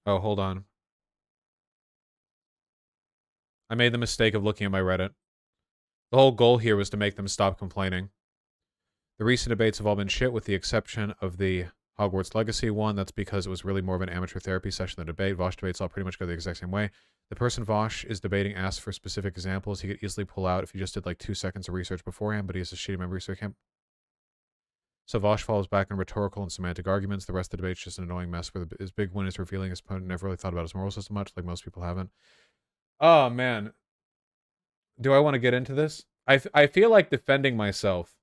Oh, hold on. I made the mistake of looking at my Reddit. The whole goal here was to make them stop complaining. The recent debates have all been shit with the exception of the Hogwarts Legacy one. That's because it was really more of an amateur therapy session than a debate. Vaush debates all pretty much go the exact same way. The person Vaush is debating asks for specific examples he could easily pull out if he just did like 2 seconds of research beforehand, but he has a shitty memory, so he can't. So Vaush falls back on rhetorical and semantic arguments. The rest of the debate's just an annoying mess where his big win is revealing his opponent never really thought about his moral system much, like most people haven't. Oh, man. Do I want to get into this? I feel like defending myself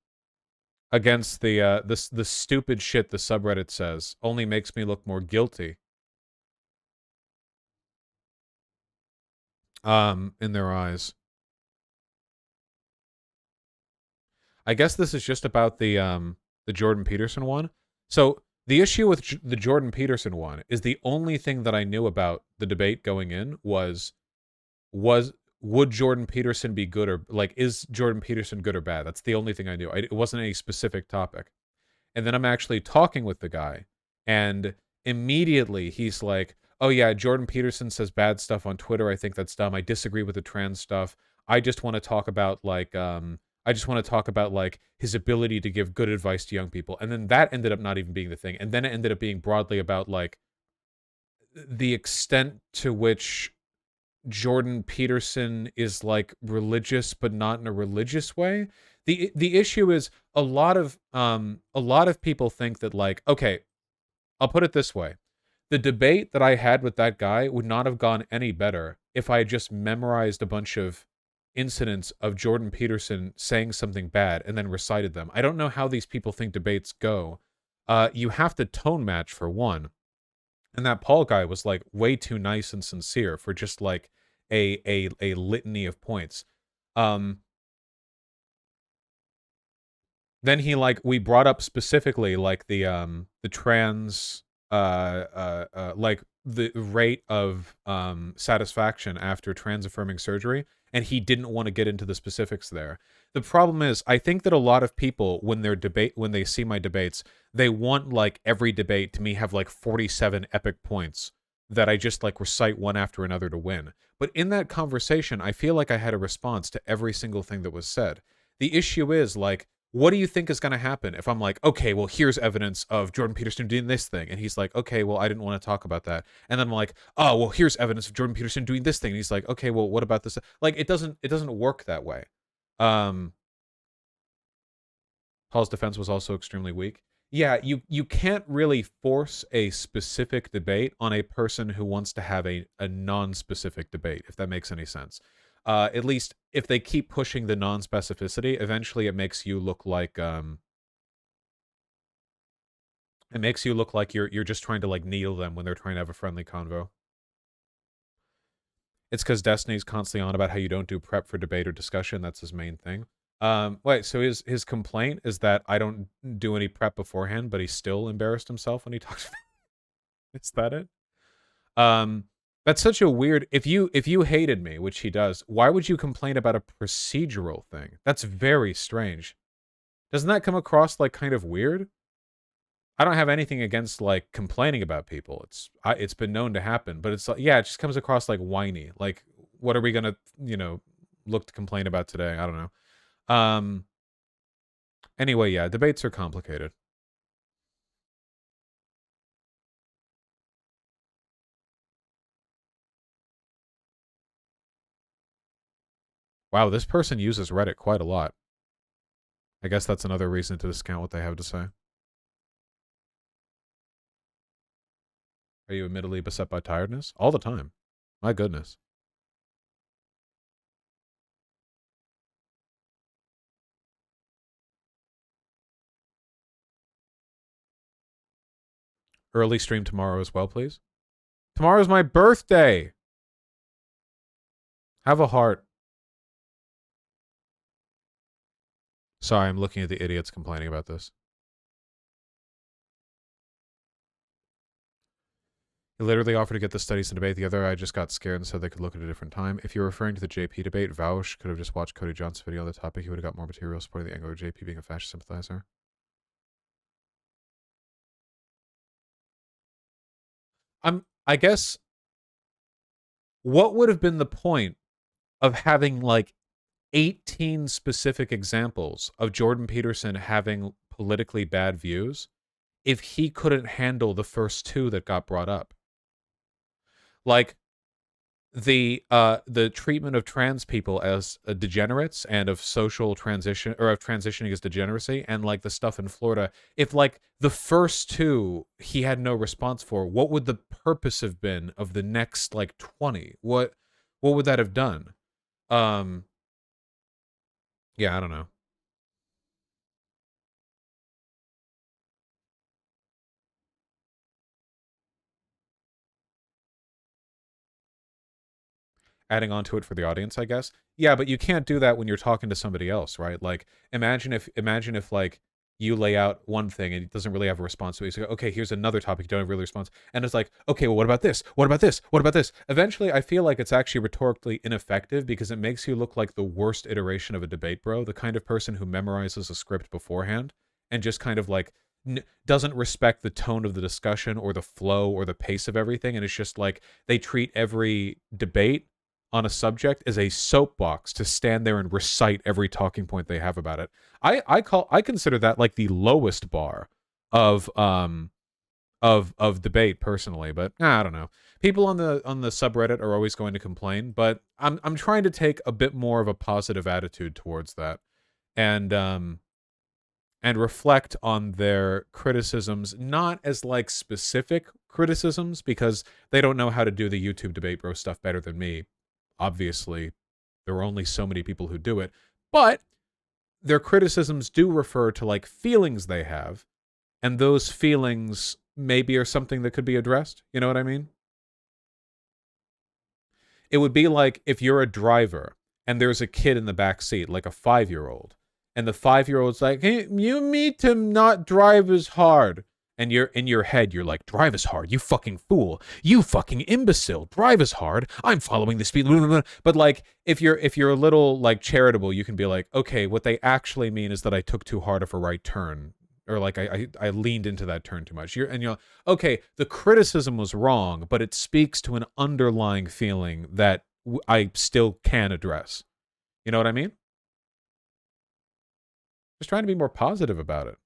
against the stupid shit the subreddit says only makes me look more guilty in their eyes. I guess this is just about the Jordan Peterson one. So the issue with the Jordan Peterson one is the only thing that I knew about the debate going in was would Jordan Peterson be good, or like is Jordan Peterson good or bad? That's the only thing I knew. It wasn't a specific topic. And then I'm actually talking with the guy, and immediately he's like, "Oh yeah, Jordan Peterson says bad stuff on Twitter. I think that's dumb. I disagree with the trans stuff. I just want to talk about like his ability to give good advice to young people." And then that ended up not even being the thing. And then it ended up being broadly about like the extent to which Jordan Peterson is like religious but not in a religious way. The issue is a lot of people think that like, okay, I'll put it this way. The debate that I had with that guy would not have gone any better if I had just memorized a bunch of incidents of Jordan Peterson saying something bad and then recited them. I don't know how these people think debates go. You have to tone match for one. And that Paul guy was like way too nice and sincere for just like a litany of points. Um then he like we brought up specifically like the trans like the rate of satisfaction after trans affirming surgery, and he didn't want to get into the specifics there. The problem is I think that a lot of people when they see my debates, they want like every debate to me have like 47 epic points that I just like recite one after another to win. But in that conversation, I feel like I had a response to every single thing that was said. The issue is like, what do you think is going to happen if I'm like, okay, well, here's evidence of Jordan Peterson doing this thing, and he's like, okay, well, I didn't want to talk about that, and then I'm like, oh, well, here's evidence of Jordan Peterson doing this thing, and he's like, okay, well, what about this? Like, it doesn't work that way. Um, Paul's defense was also extremely weak. Yeah, you can't really force a specific debate on a person who wants to have a non-specific debate, if that makes any sense. At least if they keep pushing the non-specificity, eventually it makes you look like you're just trying to like needle them when they're trying to have a friendly convo. It's because Destiny's constantly on about how you don't do prep for debate or discussion. That's his main thing. Wait, so his complaint is that I don't do any prep beforehand, but he still embarrassed himself when he talks. Is that it? Um, that's such a weird. If you hated me, which he does, why would you complain about a procedural thing? That's very strange. Doesn't that come across like kind of weird? I don't have anything against like complaining about people. It's been known to happen, but it's like, yeah, it just comes across like whiny. Like, what are we gonna look to complain about today? I don't know. Anyway, yeah, debates are complicated. Wow, this person uses Reddit quite a lot. I guess that's another reason to discount what they have to say. Are you admittedly beset by tiredness? All the time. My goodness. Early stream tomorrow as well, please. Tomorrow's my birthday. Have a heart. Sorry, I'm looking at the idiots complaining about this. He literally offered to get the studies and debate. The other I just got scared and said they could look at a different time. If you're referring to the JP debate, Vaush could have just watched Cody Johnson's video on the topic. He would have got more material supporting the angle of JP being a fascist sympathizer. I'm I guess what would have been the point of having like 18 specific examples of Jordan Peterson having politically bad views if he couldn't handle the first two that got brought up? Like the treatment of trans people as degenerates and of social transition or of transitioning as degeneracy, and like the stuff in Florida. If like the first two he had no response for, what would the purpose have been of the next like 20? What would that have done? Um yeah, I don't know. Adding on to it for the audience, I guess. Yeah, but you can't do that when you're talking to somebody else, right? Like imagine if like you lay out one thing and it doesn't really have a response to it. So okay, here's another topic you don't have really response. And it's like, okay, well, what about this? What about this? What about this? Eventually I feel like it's actually rhetorically ineffective because it makes you look like the worst iteration of a debate bro, the kind of person who memorizes a script beforehand and just kind of like doesn't respect the tone of the discussion or the flow or the pace of everything. And it's just like they treat every debate on a subject as a soapbox to stand there and recite every talking point they have about it. I consider that like the lowest bar of of debate personally, but I don't know. People on the subreddit are always going to complain, but I'm trying to take a bit more of a positive attitude towards that and and reflect on their criticisms not as like specific criticisms because they don't know how to do the YouTube debate bro stuff better than me. Obviously, there are only so many people who do it, but their criticisms do refer to like feelings they have, and those feelings maybe are something that could be addressed. You know what I mean? It would be like if you're a driver and there's a kid in the back seat, like a 5-year-old, and the 5-year-old's like, "Hey, you need to not drive as hard." And you're in your head, you're like, "Drive as hard, you fucking fool, you fucking imbecile, drive as hard. I'm following the speed." But like, if you're a little like charitable, you can be like, "Okay, what they actually mean is that I took too hard of a right turn, or like I leaned into that turn too much." You're okay, the criticism was wrong, but it speaks to an underlying feeling that I still can address. You know what I mean? Just trying to be more positive about it.